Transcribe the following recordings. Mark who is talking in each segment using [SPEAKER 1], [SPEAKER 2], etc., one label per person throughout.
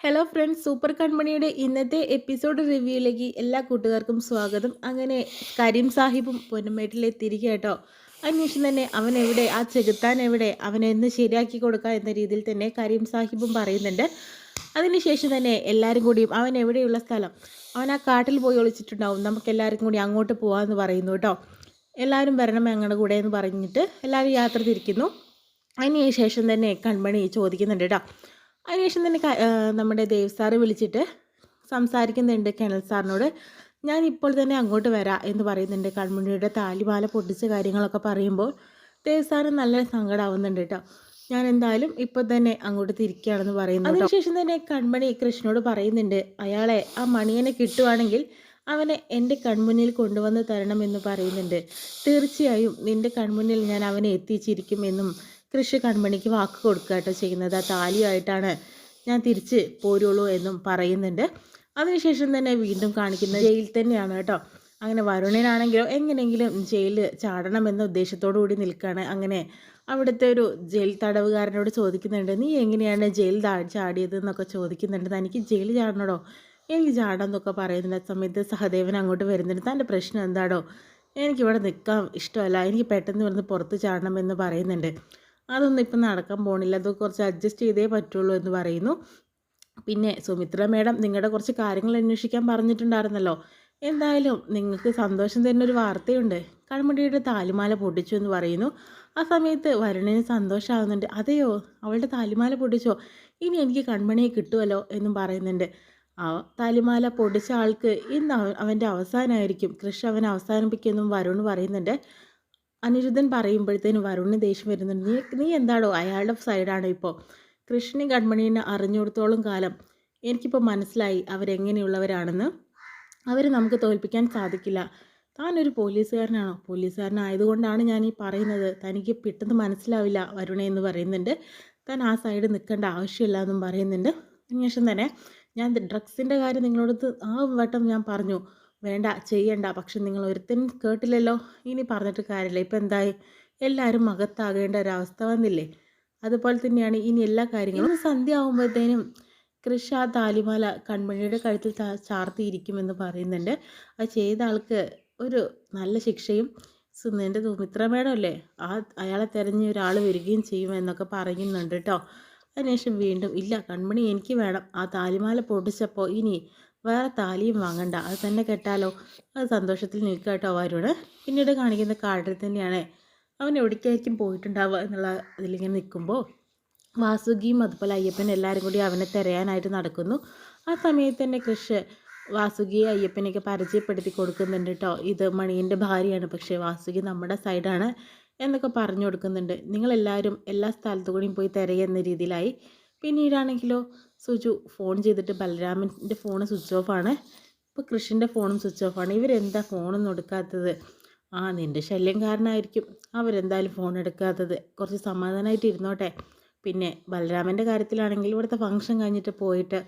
[SPEAKER 1] Hello friends, super കൺമണിയുടെ ഇന്നത്തെ episode റിവ്യൂയിലേക്ക് എല്ലാ കൂട്ടുകാർക്കും സ്വാഗതം. അങ്ങനെ കരീം സാഹിബും പൊന്നുമേട്ടിലെത്തിയിരിക്കുക കേട്ടോ. അതിനുശേഷം തന്നെ അവൻ എവിടെ, ആ ചെകുത്താൻ എവിടെ, അവനെ എന്ന് ശരിയാക്കി കൊടുക്കുക എന്ന രീതിയിൽ തന്നെ കരീം സാഹിബും പറയുന്നുണ്ട്. അതിനുശേഷം തന്നെ എല്ലാവരും കൂടിയും അവൻ എവിടെയുള്ള സ്ഥലം, അവൻ ആ കാട്ടിൽ പോയി ഒളിച്ചിട്ടുണ്ടാവും, നമുക്ക് എല്ലാവർക്കും കൂടി അങ്ങോട്ട് പോകാമെന്ന് പറയുന്നു കേട്ടോ. എല്ലാവരും വരണം ഞങ്ങളുടെ കൂടെ എന്ന് പറഞ്ഞിട്ട് എല്ലാവരും യാത്ര തിരിക്കുന്നു. അതിനുശേഷം തന്നെ കൺമണി ചോദിക്കുന്നുണ്ട് കേട്ടോ. അതിനുശേഷം തന്നെ നമ്മുടെ ദേവ് സാറ് വിളിച്ചിട്ട് സംസാരിക്കുന്നുണ്ട് കേണൽ സാറിനോട്. ഞാൻ ഇപ്പോൾ തന്നെ അങ്ങോട്ട് വരാം എന്ന് പറയുന്നുണ്ട്. കൺമണിയുടെ താലിമാല പൊട്ടിച്ച കാര്യങ്ങളൊക്കെ പറയുമ്പോൾ ദേവ് സാറ് നല്ല സങ്കടമാവുന്നുണ്ട് കേട്ടോ. ഞാൻ എന്തായാലും ഇപ്പോൾ തന്നെ അങ്ങോട്ട് തിരിക്കുകയാണെന്ന് പറയുന്നു. അതിനുശേഷം തന്നെ കൺമണി കൃഷ്ണനോട് പറയുന്നുണ്ട്, അയാളെ ആ മണിയനെ കിട്ടുവാണെങ്കിൽ അവനെ എൻ്റെ കൺമുന്നിൽ കൊണ്ടുവന്ന് തരണമെന്ന് പറയുന്നുണ്ട്. തീർച്ചയായും നിൻ്റെ കൺമുന്നിൽ ഞാൻ അവനെ എത്തിച്ചിരിക്കുമെന്നും കൃഷി കൺമണിക്ക് വാക്ക് കൊടുക്കുക കേട്ടോ ചെയ്യുന്നത്. ആ താലിയായിട്ടാണ് ഞാൻ തിരിച്ച് പോരുള്ളൂ എന്നും പറയുന്നുണ്ട്. അതിനുശേഷം തന്നെ വീണ്ടും കാണിക്കുന്നത് ജയിൽ തന്നെയാണ് കേട്ടോ. അങ്ങനെ വരുണനാണെങ്കിലോ എങ്ങനെയെങ്കിലും ജയിലിൽ ചാടണമെന്ന ഉദ്ദേശത്തോടു കൂടി നിൽക്കുകയാണ്. അങ്ങനെ അവിടുത്തെ ഒരു ജയിൽ തടവുകാരനോട് ചോദിക്കുന്നുണ്ട്, നീ എങ്ങനെയാണ് ജയിൽ ചാടിയത് എന്നൊക്കെ ചോദിക്കുന്നുണ്ട്. തനിക്ക് ജയിൽ ചാടണോ, എനിക്ക് ചാടാം എന്നൊക്കെ പറയുന്നുണ്ട്. ആ സമയത്ത് സഹദേവൻ അങ്ങോട്ട് വരുന്നുണ്ട്. തൻ്റെ പ്രശ്നം എന്താടോ, എനിക്കിവിടെ നിൽക്കാൻ ഇഷ്ടമല്ല, എനിക്ക് പെട്ടെന്ന് ഇവിടുന്ന് പുറത്ത് ചാടണമെന്ന് പറയുന്നുണ്ട്. അതൊന്നും ഇപ്പം നടക്കാൻ പോണില്ല, അത് കുറച്ച് അഡ്ജസ്റ്റ് ചെയ്തേ പറ്റുള്ളൂ എന്ന് പറയുന്നു. പിന്നെ സുമിത്ര മേഡം നിങ്ങളുടെ കുറച്ച് കാര്യങ്ങൾ അന്വേഷിക്കാൻ പറഞ്ഞിട്ടുണ്ടായിരുന്നല്ലോ. എന്തായാലും നിങ്ങൾക്ക് സന്തോഷം തരുന്നൊരു വാർത്തയുണ്ട്, കൺമണിയുടെ താലിമാല പൊട്ടിച്ചു എന്ന് പറയുന്നു. ആ സമയത്ത് വരുണിന് സന്തോഷമാകുന്നുണ്ട്. അതെയോ, അവളുടെ താലിമാല പൊട്ടിച്ചോ, ഇനി എനിക്ക് കൺമണിയെ കിട്ടുമല്ലോ എന്നും പറയുന്നുണ്ട്. ആ താലിമാല പൊടിച്ച ആൾക്ക് ഇന്ന് അവൻ്റെ അവസാനമായിരിക്കും, കൃഷി അവനെ അവസാനിപ്പിക്കുമെന്നും വരുൺ പറയുന്നുണ്ട്. അനിരുദ്ധൻ പറയുമ്പോഴത്തേനും വരുണിന് ദേഷ്യം വരുന്നുണ്ട്. നീ എന്താടോ, അയാളുടെ സൈഡാണോ ഇപ്പോൾ? കൃഷ്ണൻ കൺമണീനെ അറിഞ്ഞുകൊടുത്തോളം കാലം എനിക്കിപ്പോൾ മനസ്സിലായി അവരെങ്ങനെയുള്ളവരാണെന്ന്. അവരെ നമുക്ക് തോൽപ്പിക്കാൻ സാധിക്കില്ല. താനൊരു പോലീസുകാരനാണോ? പോലീസുകാരനായതുകൊണ്ടാണ് ഞാൻ ഈ പറയുന്നത്. തനിക്ക് പെട്ടെന്ന് മനസ്സിലാവില്ല വരുണേ എന്ന് പറയുന്നുണ്ട്. താൻ ആ സൈഡ് നിൽക്കേണ്ട ആവശ്യമില്ല എന്നും പറയുന്നുണ്ട്. അതിനുശേഷം തന്നെ ഞാൻ ഡ്രഗ്സിൻ്റെ കാര്യം നിങ്ങളോട് ആ വട്ടം ഞാൻ പറഞ്ഞു, വേണ്ട ചെയ്യണ്ട, പക്ഷെ നിങ്ങൾ ഒരുത്തനും കേട്ടില്ലല്ലോ. ഇനി പറഞ്ഞിട്ട് കാര്യമില്ല, ഇപ്പം എന്തായി, എല്ലാവരും അകത്താകേണ്ട ഒരവസ്ഥ വന്നില്ലേ. അതുപോലെ തന്നെയാണ് ഇനി എല്ലാ കാര്യങ്ങളും. സന്ധ്യ ആകുമ്പോഴത്തേനും കൃഷ ആ താലിമാല കൺമണിയുടെ കഴുത്തിൽ ചാർത്തിയിരിക്കുമെന്ന് പറയുന്നുണ്ട്. അത് ചെയ്ത ആൾക്ക് ഒരു നല്ല ശിക്ഷയും എൻ്റെ സുമിത്ര മേഡം അല്ലേ, അയാളെ തിരഞ്ഞ് ഒരാൾ വരികയും ചെയ്യുമെന്നൊക്കെ പറയുന്നുണ്ട് കേട്ടോ. അതിനുശേഷം വീണ്ടും ഇല്ല കൺമണി എനിക്ക് വേണം, ആ താലിമാല പൊട്ടിച്ചപ്പോൾ ഇനി വേറെ താലിയും വാങ്ങണ്ട, അത് തന്നെ കെട്ടാലോ. അത് സന്തോഷത്തിൽ നിൽക്കുക കേട്ടോ വരുണ്. പിന്നീട് കാണിക്കുന്ന കാട്ടിൽ തന്നെയാണ്. അവൻ എവിടേക്കായിരിക്കും പോയിട്ടുണ്ടാവുക എന്നുള്ള ഇതിലിങ്ങനെ നിൽക്കുമ്പോൾ വാസുകിയും അതുപോലെ അയ്യപ്പൻ എല്ലാവരും കൂടി അവനെ തിരയാനായിട്ട് നടക്കുന്നു. ആ സമയത്ത് തന്നെ കൃഷ് വാസുകിയെ അയ്യപ്പനെയൊക്കെ പരിചയപ്പെടുത്തി കൊടുക്കുന്നുണ്ട് കേട്ടോ. ഇത് മണീൻ്റെ ഭാര്യയാണ്, പക്ഷേ വാസുകി നമ്മുടെ സൈഡാണ് എന്നൊക്കെ പറഞ്ഞു കൊടുക്കുന്നുണ്ട്. നിങ്ങളെല്ലാവരും എല്ലാ സ്ഥലത്തു കൂടിയും പോയി തിരയുന്ന രീതിയിലായി. പിന്നീടാണെങ്കിലോ സുജു ഫോൺ ചെയ്തിട്ട് ബലരാമൻ്റെ ഫോൺ സ്വിച്ച് ഓഫാണ്. ഇപ്പോൾ കൃഷിൻ്റെ ഫോണും സ്വിച്ച് ഓഫാണ്. ഇവരെന്താ ഫോണൊന്നും എടുക്കാത്തത്? ആ നിൻ്റെ ശല്യം കാരണമായിരിക്കും അവരെന്തായാലും ഫോൺ എടുക്കാത്തത്. കുറച്ച് സമാധാനമായിട്ട് ഇരുന്നോട്ടെ. പിന്നെ ബലരാമൻ്റെ കാര്യത്തിലാണെങ്കിൽ ഇവിടുത്തെ ഫംഗ്ഷൻ കഴിഞ്ഞിട്ട് പോയിട്ട്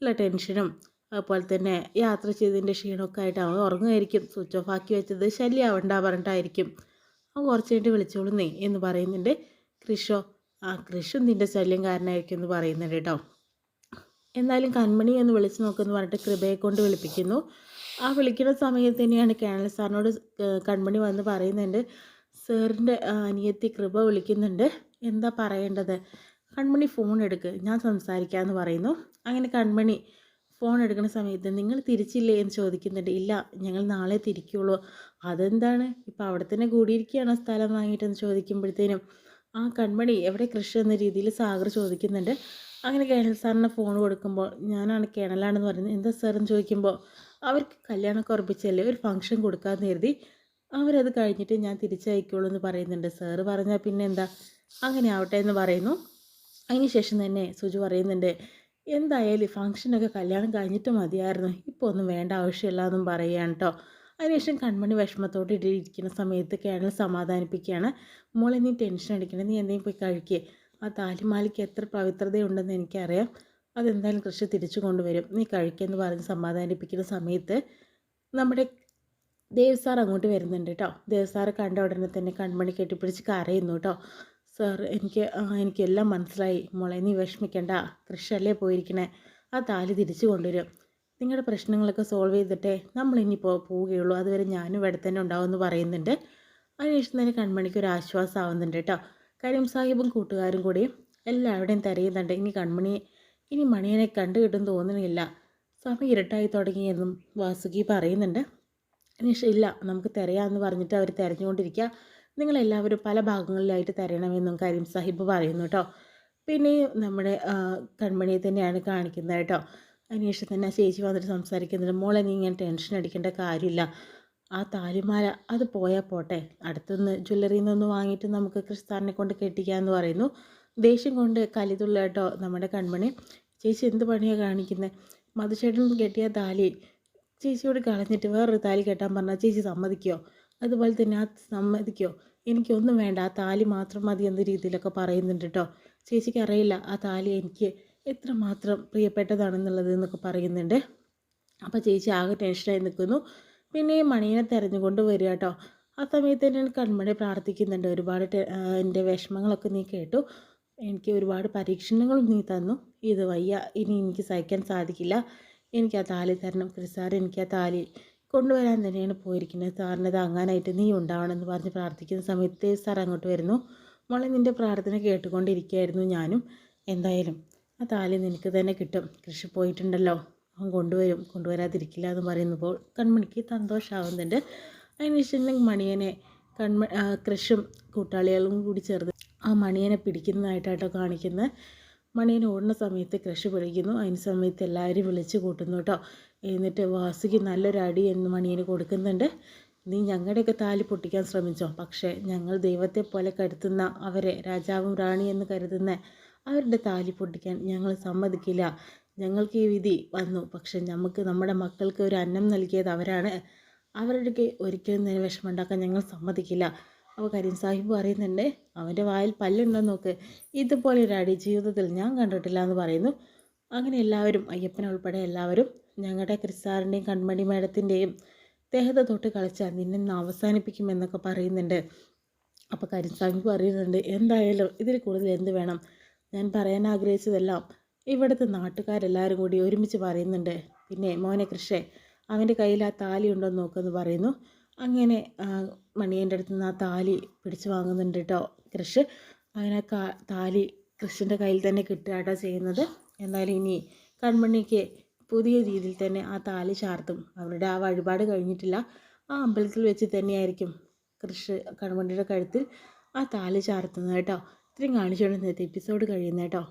[SPEAKER 1] ഉള്ള ടെൻഷനും അതുപോലെ തന്നെ യാത്ര ചെയ്തതിൻ്റെ ക്ഷീണമൊക്കെ ആയിട്ട് അവൻ ഉറങ്ങുമായിരിക്കും. സ്വിച്ച് ഓഫ് ആക്കി വെച്ചത് ശല്യമാവണ്ട പറഞ്ഞിട്ടായിരിക്കും. അവൻ കുറച്ച് കഴിഞ്ഞിട്ട് വിളിച്ചോളുന്നേ എന്ന് പറയുന്നുണ്ട്. കൃഷോ, ആ കൃഷും നിൻ്റെ ശല്യം കാരണമായിരിക്കും എന്ന് പറയുന്നുണ്ട് കേട്ടോ. എന്തായാലും കൺമണി എന്ന് വിളിച്ച് നോക്കുമെന്ന് പറഞ്ഞിട്ട് കൃപയെ കൊണ്ട് വിളിപ്പിക്കുന്നു. ആ വിളിക്കുന്ന സമയത്ത് തന്നെയാണ് കേണൽ സാറിനോട് കൺമണി വന്ന് പറയുന്നുണ്ട്, സാറിൻ്റെ അനിയത്തി കൃപ വിളിക്കുന്നുണ്ട്, എന്താ പറയേണ്ടത്? കൺമണി ഫോൺ എടുക്ക്, ഞാൻ സംസാരിക്കാമെന്ന് പറയുന്നു. അങ്ങനെ കൺമണി ഫോൺ എടുക്കുന്ന സമയത്ത് നിങ്ങൾ തിരിച്ചില്ലേ എന്ന് ചോദിക്കുന്നുണ്ട്. ഇല്ല, ഞങ്ങൾ നാളെ തിരിക്കുള്ളൂ. അതെന്താണ്, ഇപ്പോൾ അവിടെ തന്നെ കൂടിയിരിക്കുകയാണോ സ്ഥലം വാങ്ങിയിട്ടെന്ന് ചോദിക്കുമ്പോഴത്തേനും ആ കൺമണി എവിടെ കൃഷി എന്ന രീതിയിൽ സാഗർ ചോദിക്കുന്നുണ്ട്. അങ്ങനെ കേണൽ സാറിന് ഫോൺ കൊടുക്കുമ്പോൾ ഞാനാണ് കേണലാണെന്ന് പറയുന്നത്. എന്താ സാറെന്ന് ചോദിക്കുമ്പോൾ അവർക്ക് കല്യാണമൊക്കെ ഉറപ്പിച്ചല്ലേ, ഒരു ഫംഗ്ഷൻ കൊടുക്കാമെന്ന് കരുതി, അവരത് കഴിഞ്ഞിട്ട് ഞാൻ തിരിച്ചയക്കുള്ളൂ എന്ന് പറയുന്നുണ്ട്. സാറ് പറഞ്ഞാൽ പിന്നെ എന്താ, അങ്ങനെ ആവട്ടെ എന്ന് പറയുന്നു. അതിന് ശേഷം തന്നെ സുജു പറയുന്നുണ്ട്, എന്തായാലും ഫംഗ്ഷനൊക്കെ കല്യാണം കഴിഞ്ഞിട്ട് മതിയായിരുന്നു, ഇപ്പോൾ ഒന്നും വേണ്ട ആവശ്യമില്ല എന്നും പറയുകയാണ് കേട്ടോ. അതിനുശേഷം കൺമണി വിഷമത്തോടെ ഇരിക്കുന്ന സമയത്ത് കേണൽ സമാധാനിപ്പിക്കുകയാണ്. മോളെ നീ ടെൻഷൻ അടിക്കണം, നീ എന്തെങ്കിലും പോയി കഴിക്കുക, ആ താലിമാലയ്ക്ക് എത്ര പവിത്രതയുണ്ടെന്ന് എനിക്കറിയാം, അതെന്തായാലും കൃഷി തിരിച്ചു കൊണ്ടുവരും, നീ കഴിക്കുമെന്ന് പറഞ്ഞ് സമാധാനിപ്പിക്കുന്ന സമയത്ത് നമ്മുടെ ദേവ് സാർ അങ്ങോട്ട് വരുന്നുണ്ട് കേട്ടോ. ദേവ് സാറ് കണ്ട ഉടനെ തന്നെ കൺമണി കെട്ടിപ്പിടിച്ച് കരയുന്നു കേട്ടോ. സാർ എനിക്കെല്ലാം മനസ്സിലായി മോളെ, നീ വിഷമിക്കണ്ട, കൃഷിയല്ലേ പോയിരിക്കണേ, ആ താലി തിരിച്ചു കൊണ്ടുവരും. നിങ്ങളുടെ പ്രശ്നങ്ങളൊക്കെ സോൾവ് ചെയ്തിട്ടേ നമ്മളിനി പോവുകയുള്ളൂ. അതുവരെ ഞാനും ഇവിടെ തന്നെ ഉണ്ടാവുമെന്ന് പറയുന്നുണ്ട്. അതിനുശേഷം തന്നെ കൺമണിക്ക് ഒരു ആശ്വാസമാവുന്നുണ്ട് കേട്ടോ. കരീം സാഹിബും കൂട്ടുകാരും കൂടി എല്ലാവരുടെയും തിരയുന്നുണ്ട്. ഇനി മണിയനെ കണ്ടു കിട്ടും തോന്നുന്നില്ല. സമയം ഇരുട്ടായി തുടങ്ങിയെന്നും വാസുകി പറയുന്നുണ്ട്. അനീഷ ഇല്ല, നമുക്ക് തിരയാമെന്ന് പറഞ്ഞിട്ട് അവർ തിരഞ്ഞുകൊണ്ടിരിക്കുക. നിങ്ങളെല്ലാവരും പല ഭാഗങ്ങളിലായിട്ട് തിരയണമെന്നും കരീം സാഹിബ് പറയുന്നു കേട്ടോ. പിന്നെ നമ്മുടെ കൺമണിയെ തന്നെയാണ് കാണിക്കുന്നത് കേട്ടോ. അതിനുശേഷം തന്നെ ചേച്ചി വന്നിട്ട് സംസാരിക്കുന്നുണ്ട്. മോളെ നീ ഇങ്ങനെ ടെൻഷൻ അടിക്കേണ്ട കാര്യമില്ല. ആ താലിമാല അത് പോയാൽ പോട്ടെ, അടുത്തുനിന്ന് ജ്വല്ലറിയിൽ നിന്നൊന്ന് വാങ്ങിയിട്ട് നമുക്ക് ക്രിസ്താറിനെ കൊണ്ട് കെട്ടിക്കാമെന്ന് പറയുന്നു. ദേഷ്യം കൊണ്ട് കലിതുള്ള കേട്ടോ നമ്മുടെ കൺമണി. ചേച്ചി എന്ത് പണിയാണ് കാണിക്കുന്നത്? മധുചേട്ടൻ കെട്ടിയ താലി ചേച്ചിയോട് കളഞ്ഞിട്ട് വേറൊരു താലി കെട്ടാൻ പറഞ്ഞാൽ ചേച്ചി സമ്മതിക്കുമോ? അതുപോലെ തന്നെ ആ സമ്മതിക്കുമോ? എനിക്കൊന്നും വേണ്ട, ആ താലി മാത്രം മതി എന്ന രീതിയിലൊക്കെ പറയുന്നുണ്ട് കേട്ടോ. ചേച്ചിക്ക് അറിയില്ല ആ താലി എനിക്ക് എത്രമാത്രം പ്രിയപ്പെട്ടതാണെന്നുള്ളത് എന്നൊക്കെ പറയുന്നുണ്ട്. അപ്പോൾ ചേച്ചി ആകെ ടെൻഷനായി നിൽക്കുന്നു. പിന്നെ മണീനെ തിരഞ്ഞുകൊണ്ട് വരിക കേട്ടോ. ആ സമയത്ത് തന്നെ കൺമണി പ്രാർത്ഥിക്കുന്നുണ്ട്. ഒരുപാട് എൻ്റെ വിഷമങ്ങളൊക്കെ നീ കേട്ടു, എനിക്ക് ഒരുപാട് പരീക്ഷണങ്ങളും നീ തന്നു. ഇത് വയ്യ, ഇനി എനിക്ക് സഹിക്കാൻ സാധിക്കില്ല. എനിക്ക് ആ താലി തരണം ക്രിസാർ, എനിക്ക് ആ താലി കൊണ്ടുവരാൻ തന്നെയാണ് പോയിരിക്കുന്നത്. സാറിനെ താങ്ങാനായിട്ട് നീ ഉണ്ടാവണമെന്ന് പറഞ്ഞ് പ്രാർത്ഥിക്കുന്ന സമയത്ത് സാർ അങ്ങോട്ട് വരുന്നു. മോളെ നിൻ്റെ പ്രാർത്ഥന കേട്ടുകൊണ്ടിരിക്കുകയായിരുന്നു ഞാനും. എന്തായാലും ആ താലി നിനക്ക് തന്നെ കിട്ടും. കൃഷി പോയിട്ടുണ്ടല്ലോ, അവൻ കൊണ്ടുവരാതിരിക്കില്ല എന്ന് പറയുമ്പോൾ കൺമണിക്ക് സന്തോഷമാവുന്നുണ്ട്. അതിനുശേഷം മണിയനെ കൃഷും കൂട്ടാളികളും കൂടി ചേർന്ന് ആ മണിയനെ പിടിക്കുന്നതായിട്ടാട്ടോ കാണിക്കുന്നത്. മണിയനെ ഓടുന്ന സമയത്ത് കൃഷി പിടിക്കുന്നു. അതിന് സമയത്ത് എല്ലാവരും വിളിച്ച് കൂട്ടുന്നു കേട്ടോ. എന്നിട്ട് വാസുകി നല്ലൊരു അടി എന്ന് മണിയന് കൊടുക്കുന്നുണ്ട്. നീ ഞങ്ങളുടെയൊക്കെ താലി പൊട്ടിക്കാൻ ശ്രമിച്ചോ, പക്ഷേ ഞങ്ങൾ ദൈവത്തെ പോലെ കരുതുന്ന അവരെ, രാജാവും റാണി എന്ന് കരുതുന്ന അവരുടെ താലി പൊട്ടിക്കാൻ ഞങ്ങൾ സമ്മതിക്കില്ല. ഞങ്ങൾക്ക് ഈ വിധി വന്നു, പക്ഷെ നമുക്ക് നമ്മുടെ മക്കൾക്ക് ഒരു അന്നം നൽകിയത് അവരാണ്. അവരുടെ ഒരിക്കലും തന്നെ വിഷമമുണ്ടാക്കാൻ ഞങ്ങൾ സമ്മതിക്കില്ല. അപ്പോൾ കരീം സാഹിബ് പറയുന്നുണ്ട്, അവൻ്റെ വായിൽ പല്ലുണ്ടോ നോക്ക്, ഇതുപോലെ ഒരു അടി ജീവിതത്തിൽ ഞാൻ കണ്ടിട്ടില്ല എന്ന് പറയുന്നു. അങ്ങനെ എല്ലാവരും, അയ്യപ്പൻ ഉൾപ്പെടെ എല്ലാവരും, ഞങ്ങളുടെ ക്രിസ്താറിൻ്റെയും കൺമണി മേഡത്തിൻ്റെയും ദേഹത്തെ തൊട്ട് കളിച്ചാൽ നിന്നെ അവസാനിപ്പിക്കുമെന്നൊക്കെ പറയുന്നുണ്ട്. അപ്പോൾ കരീം സാഹിബ് പറയുന്നുണ്ട്, എന്തായാലും ഇതിൽ കൂടുതൽ എന്ത് വേണം? ഞാൻ പറയാൻ ആഗ്രഹിച്ചതെല്ലാം ഇവിടുത്തെ നാട്ടുകാരെല്ലാവരും കൂടി ഒരുമിച്ച് പറയുന്നുണ്ട്. പിന്നെ മോനെ കൃഷേ, അവൻ്റെ കയ്യിൽ ആ താലി ഉണ്ടോ എന്ന് നോക്കുമെന്ന് പറയുന്നു. അങ്ങനെ മണിയൻ്റെ അടുത്ത് നിന്ന് ആ താലി പിടിച്ചു വാങ്ങുന്നുണ്ട് കേട്ടോ കൃഷ്. അങ്ങനെ താലി കൃഷിൻ്റെ കയ്യിൽ തന്നെ കിട്ടുക കേട്ടോ ചെയ്യുന്നത്. എന്നാലും ഇനി കൺമണിക്ക് പുതിയ രീതിയിൽ തന്നെ ആ താലി ചാർത്തും. അവരുടെ ആ വഴിപാട് കഴിഞ്ഞിട്ടില്ല, ആ അമ്പലത്തിൽ വെച്ച് തന്നെയായിരിക്കും കൃഷ് കൺമണിയുടെ കഴുത്തിൽ ആ താലി ചാർത്തുന്നത് കേട്ടോ. ഇത്രയും കാണിച്ചുകൊണ്ട് ഇന്നത്തെ എപ്പിസോഡ് കഴിയുന്നത് കേട്ടോ.